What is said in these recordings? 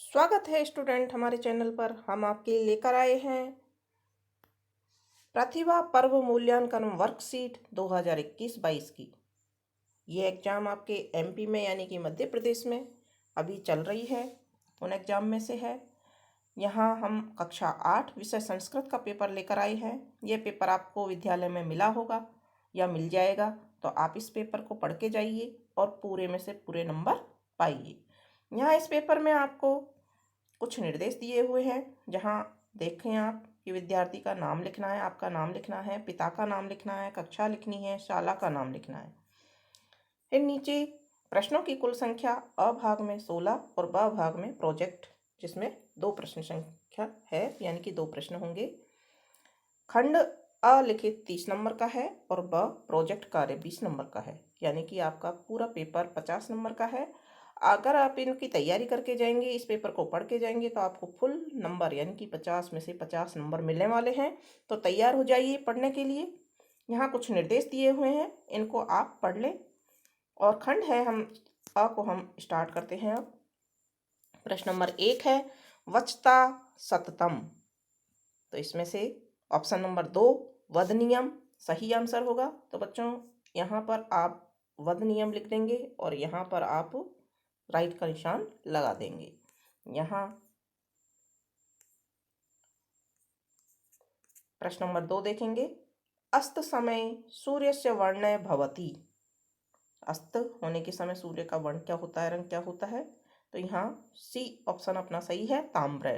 स्वागत है स्टूडेंट हमारे चैनल पर। हम आपके लिए लेकर आए हैं प्रतिभा पर्व मूल्यांकन वर्कशीट 2021-22 की। ये एग्ज़ाम आपके एमपी में यानी कि मध्य प्रदेश में अभी चल रही है, उन एग्ज़ाम में से है। यहाँ हम कक्षा 8 विषय संस्कृत का पेपर लेकर आए हैं। ये पेपर आपको विद्यालय में मिला होगा या मिल जाएगा, तो आप इस पेपर को पढ़ के जाइए और पूरे में से पूरे नंबर पाइए। यहाँ इस पेपर में आपको कुछ निर्देश दिए हुए हैं, जहाँ देखें आप कि विद्यार्थी का नाम लिखना है, आपका नाम लिखना है, पिता का नाम लिखना है, कक्षा लिखनी है, शाला का नाम लिखना है। फिर नीचे प्रश्नों की कुल संख्या अ भाग में 16 और ब भाग में प्रोजेक्ट, जिसमें 2 प्रश्न संख्या है यानी कि 2 प्रश्न होंगे। खंड अ लिखित 30 नंबर का है और ब प्रोजेक्ट कार्य 20 नंबर का है, यानी कि आपका पूरा पेपर 50 नंबर का है। अगर आप इनकी तैयारी करके जाएंगे, इस पेपर को पढ़ के जाएंगे, तो आपको फुल नंबर यानी कि 50 में से 50 नंबर मिलने वाले हैं। तो तैयार हो जाइए पढ़ने के लिए। यहाँ कुछ निर्देश दिए हुए हैं, इनको आप पढ़ लें। और खंड है हम स्टार्ट करते हैं अब। प्रश्न नंबर 1 है वचता सततम। तो इसमें से ऑप्शन नंबर 2 वध नियम सही आंसर होगा। तो बच्चों यहाँ पर आप वध नियम लिख देंगे और यहाँ पर आप राइट का निशान लगा देंगे। यहाँ प्रश्न नंबर 2 देखेंगे अस्त समय सूर्य से वर्ण भवति। अस्त होने के समय सूर्य का वर्ण क्या होता है, रंग क्या होता है? तो यहाँ सी ऑप्शन अपना सही है, ताम्र।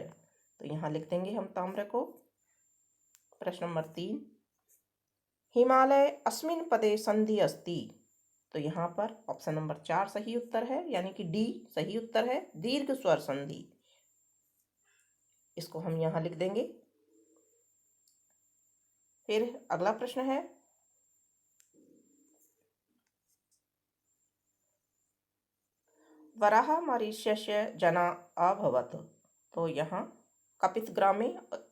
तो यहाँ लिख देंगे हम ताम्र को। प्रश्न नंबर 3 हिमालय अस्मिन पदे संधि अस्ति। तो यहाँ पर ऑप्शन नंबर 4 सही उत्तर है, यानी कि डी सही उत्तर है, दीर्घ स्वर संधि। इसको हम यहाँ लिख देंगे। फिर अगला प्रश्न है वराह मरीष्यस्य जना अभवत। तो यहाँ कपित ग्रामे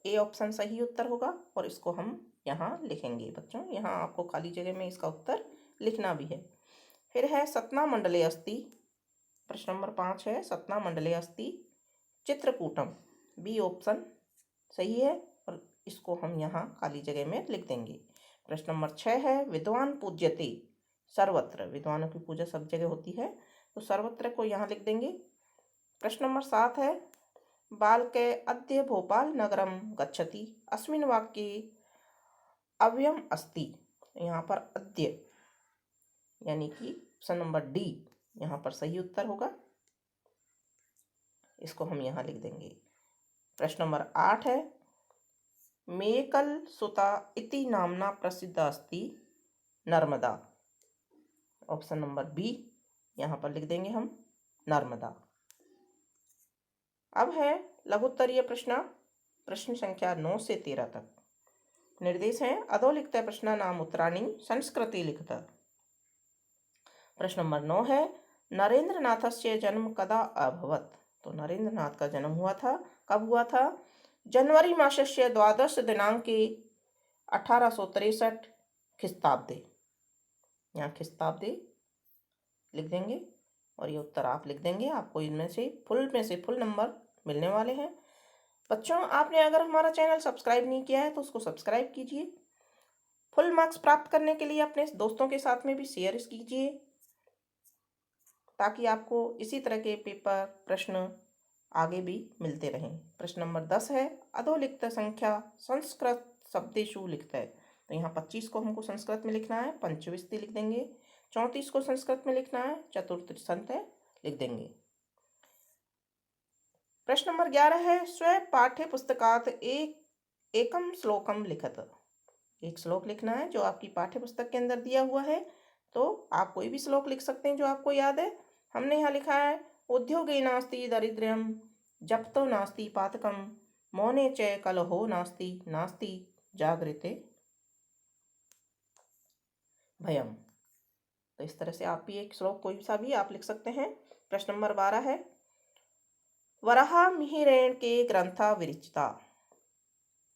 ए ऑप्शन सही उत्तर होगा और इसको हम यहाँ लिखेंगे। बच्चों यहाँ आपको खाली जगह में इसका उत्तर लिखना भी है। फिर है सतना मंडले अस्ति। प्रश्न नंबर 5 है सतना मंडले अस्ति चित्रकूटम, बी ऑप्शन सही है और इसको हम यहाँ खाली जगह में लिख देंगे। प्रश्न नंबर 6 है विद्वान पूज्यते सर्वत्र। विद्वानों की पूजा सब जगह होती है, तो सर्वत्र को यहाँ लिख देंगे। प्रश्न नंबर 7 है बालके अद्य भोपाल नगरम गच्छति अस्मिन् वाक्ये अव्ययम अस्ति। यहाँ पर अद्य यानी कि ऑप्शन नंबर डी यहाँ पर सही उत्तर होगा, इसको हम यहाँ लिख देंगे। प्रश्न नंबर 8 है मेकल सुता इति नामना प्रसिद्ध अस्ति नर्मदा। ऑप्शन नंबर बी यहाँ पर लिख देंगे हम नर्मदा। अब है लघुत्तरीय प्रश्न संख्या 9 से 13 तक। निर्देश हैं अधोलिखित प्रश्नानाम् उत्तराणि संस्कृते लिखत। प्रश्न नंबर 9 है नरेंद्र नाथस्य जन्म कदा अभवत। तो नरेंद्र नाथ का जन्म हुआ था, कब हुआ था? जनवरी मासस्य 12 दिनांके 1863 ख्रीस्ताब्दे। यहाँ ख्रीस्ताब्दे लिख देंगे और ये उत्तर आप लिख देंगे। आपको इनमें से फुल नंबर मिलने वाले हैं। बच्चों आपने अगर हमारा चैनल सब्सक्राइब नहीं किया है तो उसको सब्सक्राइब कीजिए। फुल मार्क्स प्राप्त करने के लिए अपने दोस्तों के साथ में भी शेयर कीजिए, ताकि आपको इसी तरह के पेपर प्रश्न आगे भी मिलते रहें। प्रश्न नंबर 10 है अधोलिखित संख्या संस्कृत शब्देषु लिखित है। तो यहाँ 25 को हमको संस्कृत में लिखना है, पंचविंशति लिख देंगे। 34 को संस्कृत में लिखना है, चतुर्थी लिख देंगे। प्रश्न नंबर 11 है स्व पाठ्य पुस्तकात एकम श्लोकम लिखत। एक श्लोक लिखना है जो आपकी पाठ्य पुस्तक के अंदर दिया हुआ है। तो आप कोई भी श्लोक लिख सकते हैं जो आपको याद है। हमने यहाँ लिखा है उद्योगे नास्ति दरिद्र्यम जप्तो नास्ति पातकम मौने च कलहो नास्ति नास्ति जागृते भयम। तो इस तरह से आप भी एक श्लोक कोई सा भी आप लिख सकते हैं। प्रश्न नंबर 12 है वराह मिहिरेण के ग्रंथा विरचिता।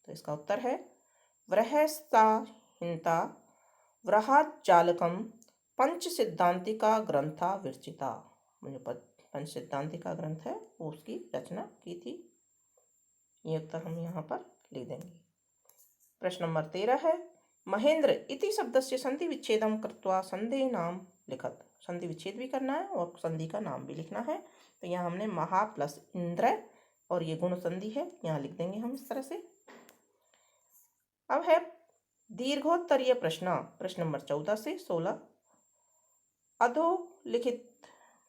तो इसका उत्तर है वृहस्ता हिंता वृहज्जालकम पंच सिद्धांतिका ग्रंथा विरचिता। मुझे पंचसिद्धांति का ग्रंथ है वो उसकी रचना की थी। ये उत्तर हम यहाँ पर लिख देंगे। प्रश्न नंबर 13 है महेंद्र इति शब्दस्य संधि विच्छेदम कृत्वा संधि नाम लिखत। संधि विच्छेद भी करना है और संधि का नाम भी लिखना है। तो यहाँ हमने महा प्लस इंद्र और ये गुण संधि है, यहाँ लिख देंगे हम इस तरह से। अब है दीर्घोत्तरीय प्रश्न, प्रश्न नंबर 14 से 16। अधोलिखित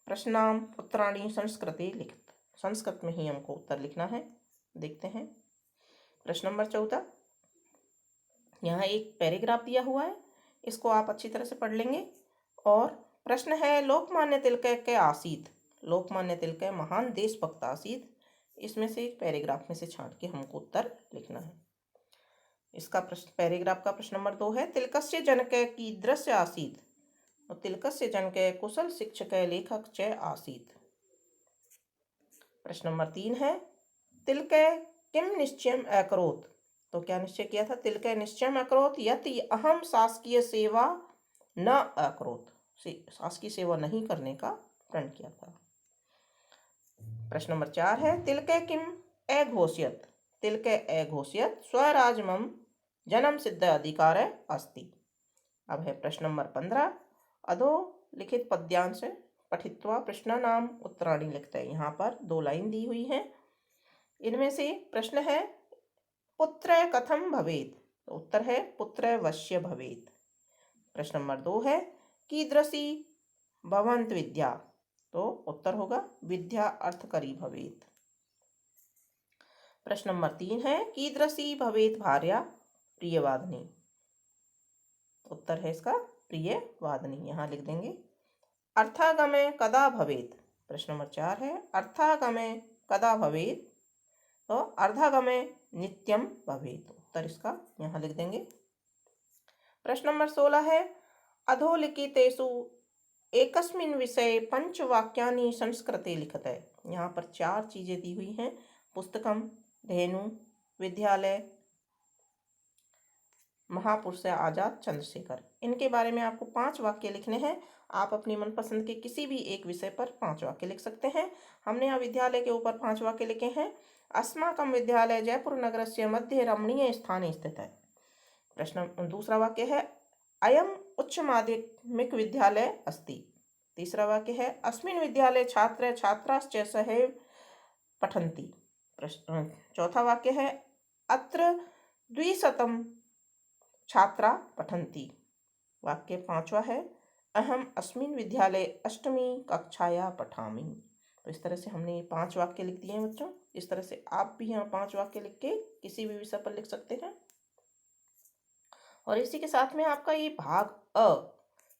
प्रश्नाम उत्तराणी संस्कृते लिखित। संस्कृत में ही हमको उत्तर लिखना है। देखते हैं प्रश्न नंबर 14। यहाँ एक पैराग्राफ दिया हुआ है, इसको आप अच्छी तरह से पढ़ लेंगे। और प्रश्न है लोकमान्य तिलक के आसीत। लोकमान्य तिलक महान देशभक्त आसीत। इसमें से एक पैराग्राफ में से छांट के हमको उत्तर लिखना है। इसका प्रश्न पैराग्राफ का प्रश्न नंबर 2 है तिलकस्य जनक कीदृश आसीत। और तिलकस्य जनक कुशल शिक्षक लेखक च आसीत। प्रश्न नंबर 3 है तिलक किम निश्चयम अकरोत्। तो क्या निश्चय किया था? तिलक निश्चयम अकरोत् यति अहम शासकीय सेवा न अकरोत्। शासकीय सेवा नहीं करने का प्रण किया था। प्रश्न नंबर 4 है तिलक किम अघोषयत्। तिलक अघोषयत् स्वराज्यमं जन्म सिद्ध अधिकार अस्ति। अब है प्रश्न नंबर 15 अधोलिखित पद्यांश पठित्वा प्रश्नानाम उत्तराणि लिखते हैं। यहाँ पर 2 लाइन दी हुई हैं। इनमें से प्रश्न है पुत्र कथम भवेत्। तो उत्तर है पुत्र वश्य भवेत्। प्रश्न नंबर 2 है कीदृशी भवन्त विद्या। तो उत्तर होगा विद्या अर्थकरी भवेत्। प्रश्न नंबर 3 है कीदृशी भवेत् भार्या प्रियवादिनी। उत्तर है इसका प्रियवादिनी, यहाँ लिख देंगे। अर्थागमे कदा भवेत्। प्रश्न नंबर 4 है अर्थागमे कदा भवेत्। तो अर्धागमे नित्यम भवेत्। उत्तर इसका यहाँ लिख देंगे। प्रश्न नंबर 16 है अधोलिखितेषु एकस्मिन् विषये पंचवाक्यानि संस्कृते लिखते। यहाँ पर 4 चीजें दी हुई हैं, पुस्तकम, धेनु, विद्यालय, महापुरुष आजाद चंद्रशेखर। इनके बारे में आपको 5 वाक्य लिखने हैं। आप अपनी मनपसंद के किसी भी एक विषय पर 5 वाक्य लिख सकते हैं। हमने यहाँ विद्यालय के ऊपर 5 वाक्य लिखे हैं। अस्माकं विद्यालय जयपुर नगरस्य मध्ये रमणीय स्थाने स्थित है। प्रश्न दूसरा वाक्य है अयम उच्च माध्यमिक विद्यालय अस्ति। तीसरा वाक्य है अस्मिन् विद्यालय छात्र छात्राश्च सहैव पठन्ति। प्रश्न चौथा वाक्य है अत्र 200 छात्रा पठन्ति। वाक्य 5वां है अहम अस्मिन् विद्यालय 8वीं कक्षाया पठामि। तो इस तरह से हमने ये 5 वाक्य लिख दिए हैं बच्चों। इस तरह से आप भी यहाँ 5 वाक्य लिख के किसी भी विषय पर लिख सकते हैं। और इसी के साथ में आपका ये भाग अ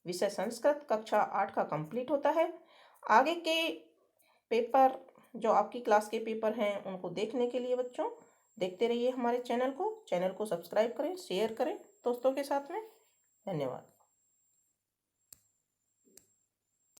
विषय संस्कृत कक्षा 8 का कंप्लीट होता है। आगे के पेपर जो आपकी क्लास के पेपर हैं उनको देखने के लिए बच्चों देखते रहिए हमारे चैनल को सब्सक्राइब करें, शेयर करें दोस्तों के साथ में। धन्यवाद।